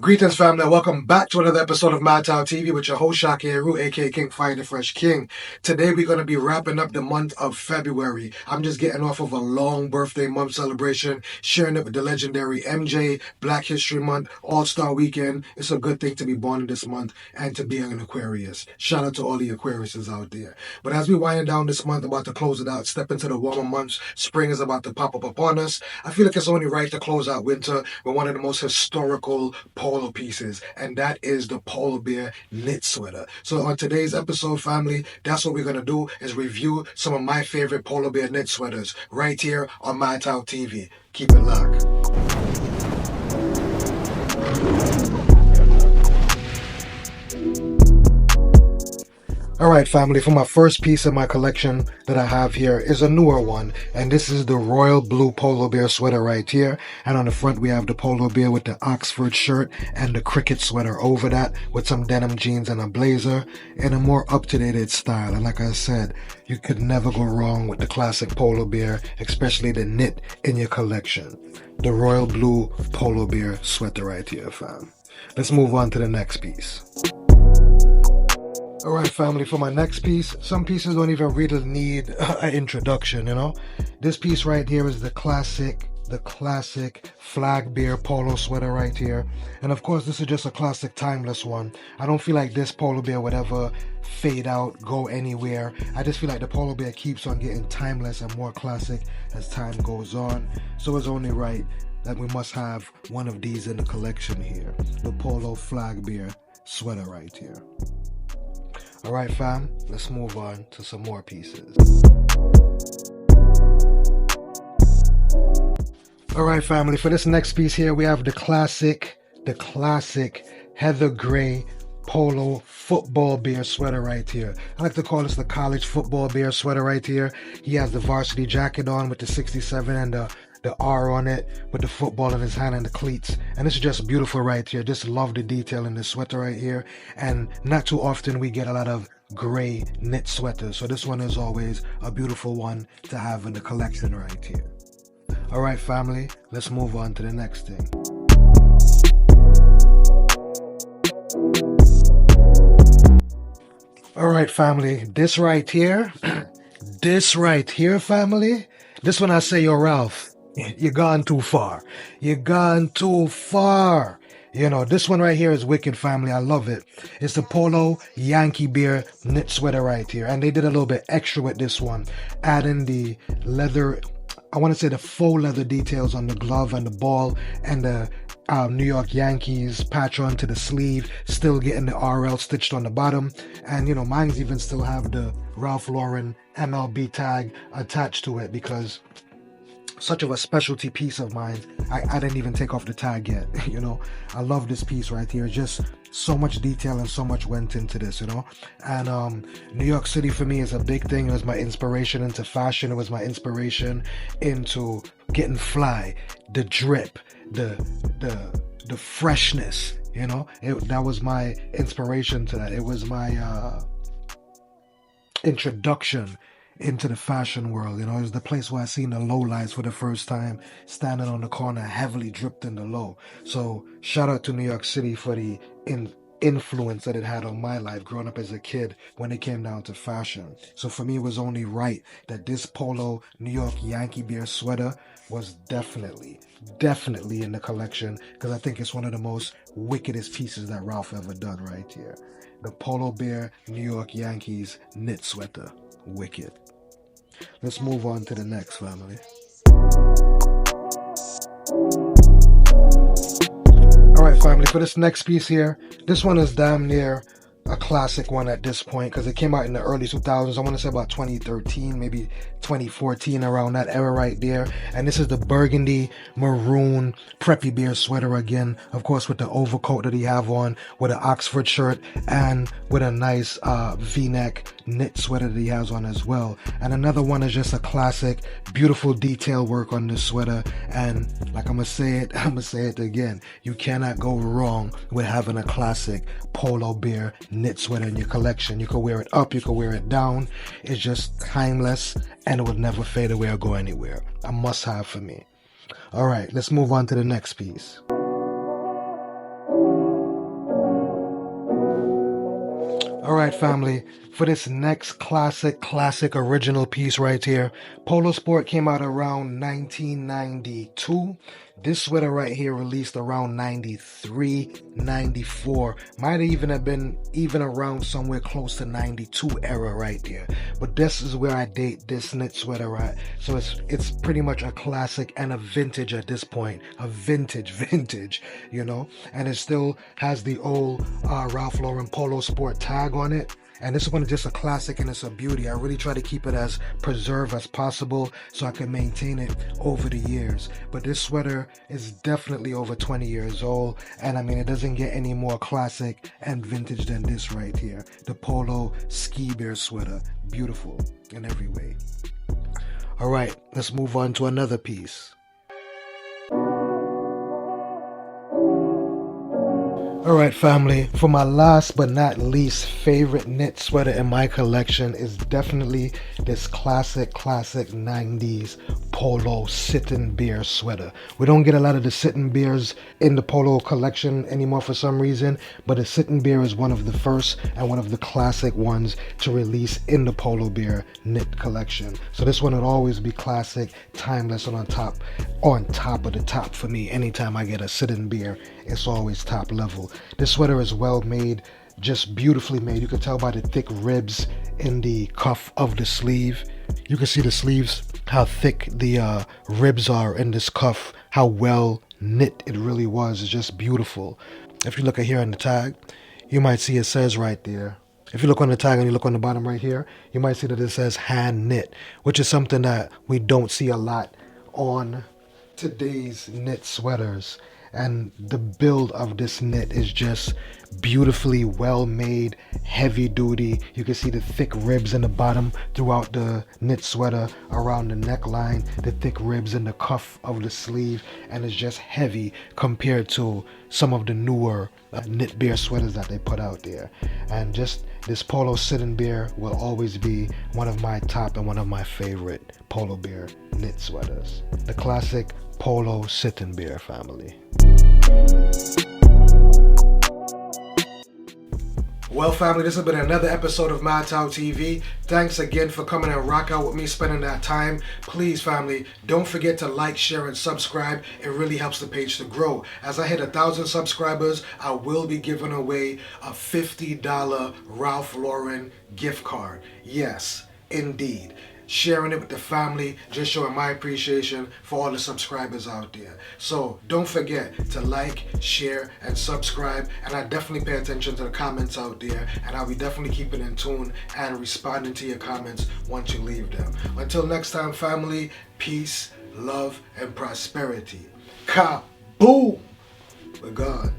Greetings, family, and welcome back to another episode of Madtown TV with your host, Shaki Heru, aka King Fire the Fresh King. Today, we're going to be wrapping up the month of February. I'm just getting off of a long birthday month celebration, sharing it with the legendary MJ, Black History Month, All-Star Weekend. It's a good thing to be born in this month and to be an Aquarius. Shout out to all the Aquariuses out there. But as we wind down this month, about to close it out, step into the warmer months, spring is about to pop up upon us. I feel like it's only right to close out winter with one of the most historical polo pieces, and that is the Polo Bear knit sweater. So on today's episode, family, that's what we're going to do is review some of my favorite Polo Bear knit sweaters right here on MyTown TV. Keep it locked. Alright, family, for my first piece of my collection that I have here is a newer one, and this is the royal blue Polo Bear sweater right here. And on the front we have the Polo Bear with the Oxford shirt and the cricket sweater over that with some denim jeans and a blazer in a more up-to-date style. And like I said, you could never go wrong with the classic Polo Bear, especially the knit in your collection. The royal blue Polo Bear sweater right here, fam. Let's move on to the next piece. Alright, family, for my next piece, some pieces don't even really need an introduction, you know. This piece right here is the classic flag bear polo sweater right here. And of course, this is just a classic timeless one. I don't feel like this Polo Bear would ever fade out, go anywhere. I just feel like the Polo Bear keeps on getting timeless and more classic as time goes on. So it's only right that we must have one of these in the collection here. The Polo flag bear sweater right here. Alright, fam, let's move on to some more pieces. Alright, family, for this next piece here, we have the classic heather gray Polo football bear sweater right here. I like to call this the college football bear sweater right here. He has the varsity jacket on with the 67 and the R on it with the football in his hand and the cleats, and this is just beautiful right here. Just love the detail in this sweater right here, and not too often we get a lot of gray knit sweaters, so this one is always a beautiful one to have in the collection right here. Alright, family, let's move on to the next thing. Alright, family, this right here, family, this one I say, yo, Ralph, you're gone too far. You're gone too far. You know, this one right here is wicked, family. I love it. It's the Polo Yankee Bear knit sweater right here. And they did a little bit extra with this one, adding the leather, I want to say the faux leather details on the glove and the ball and the New York Yankees patch onto the sleeve, still getting the RL stitched on the bottom. And, you know, mine's even still have the Ralph Lauren MLB tag attached to it because such of a specialty piece of mine. I didn't even take off the tag yet. You know, I love this piece right here. Just so much detail and so much went into this, you know. And New York City for me is a big thing. It was my inspiration into fashion. It was my inspiration into getting fly, the drip, the freshness, you know. That was my inspiration to that. It was my introduction into the fashion world. You know, it was the place where I seen the low lights for the first time, standing on the corner, heavily dripped in the low. So shout out to New York City for the influence that it had on my life growing up as a kid when it came down to fashion. So for me, it was only right that this Polo New York Yankee Bear sweater was definitely in the collection, because I think it's one of the most wickedest pieces that Ralph ever done right here. The Polo Bear New York Yankees knit sweater. Wicked. Let's move on to the next, family. Alright, family, for this next piece here, this one is damn near a classic one at this point because it came out in the early 2000s. I want to say about 2013, maybe 2014, around that era right there. And this is the burgundy maroon preppy bear sweater again, of course, with the overcoat that he have on, with an Oxford shirt and with a nice v-neck knit sweater that he has on as well. And another one is just a classic, beautiful detail work on this sweater. And like I'm gonna say it again, you cannot go wrong with having a classic Polo Bear knit sweater in your collection. You can wear it up, you can wear it down. It's just timeless and it would never fade away or go anywhere. A must have for me. All right, let's move on to the next piece. All right, family. For this next classic original piece right here, Polo Sport came out around 1992. This sweater right here released around 93, 94. Might even have been even around somewhere close to 92 era right there. But this is where I date this knit sweater at. So it's pretty much a classic and a vintage at this point. A vintage, you know. And it still has the old Ralph Lauren Polo Sport tag on it. And this one is just a classic and it's a beauty. I really try to keep it as preserved as possible so I can maintain it over the years. But this sweater is definitely over 20 years old. And I mean, it doesn't get any more classic and vintage than this right here. The Polo Ski Bear sweater. Beautiful in every way. All right, let's move on to another piece. Alright family, for my last but not least favorite knit sweater in my collection is definitely this classic 90s Polo Sittin Beer sweater. We don't get a lot of the Sittin Beers in the Polo collection anymore for some reason, but the Sittin Beer is one of the first and one of the classic ones to release in the Polo Beer knit collection. So this one will always be classic, timeless, and on top of the top for me. Anytime I get a Sittin Beer, it's always top level. This sweater is well made, just beautifully made. You can tell by the thick ribs in the cuff of the sleeve. You can see the sleeves, how thick the ribs are in this cuff, how well knit it really was. It's just beautiful. If you look at here on the tag, you might see it says right there. If you look on the tag and you look on the bottom right here, you might see that it says hand knit, which is something that we don't see a lot on today's knit sweaters. And the build of this knit is just beautifully well made, heavy duty. You can see the thick ribs in the bottom throughout the knit sweater, around the neckline, the thick ribs in the cuff of the sleeve, and it's just heavy compared to some of the newer knit beer sweaters that they put out there. And just this Polo Sittin Beer will always be one of my top and one of my favorite Polo Beer knit sweaters. The classic Polo Sittin Beer family. Well family, this has been another episode of Madtow TV. Thanks again for coming and rock out with me, spending that time. Please family, don't forget to like, share, and subscribe. It really helps the page to grow. As I hit 1,000 subscribers, I will be giving away a $50 Ralph Lauren gift card. Yes, indeed. Sharing it with the family, just showing my appreciation for all the subscribers out there. So don't forget to like, share, and subscribe. And I definitely pay attention to the comments out there, and I'll be definitely keeping in tune and responding to your comments once you leave them. Until next time family, peace, love, and prosperity. Kaboom! We're gone.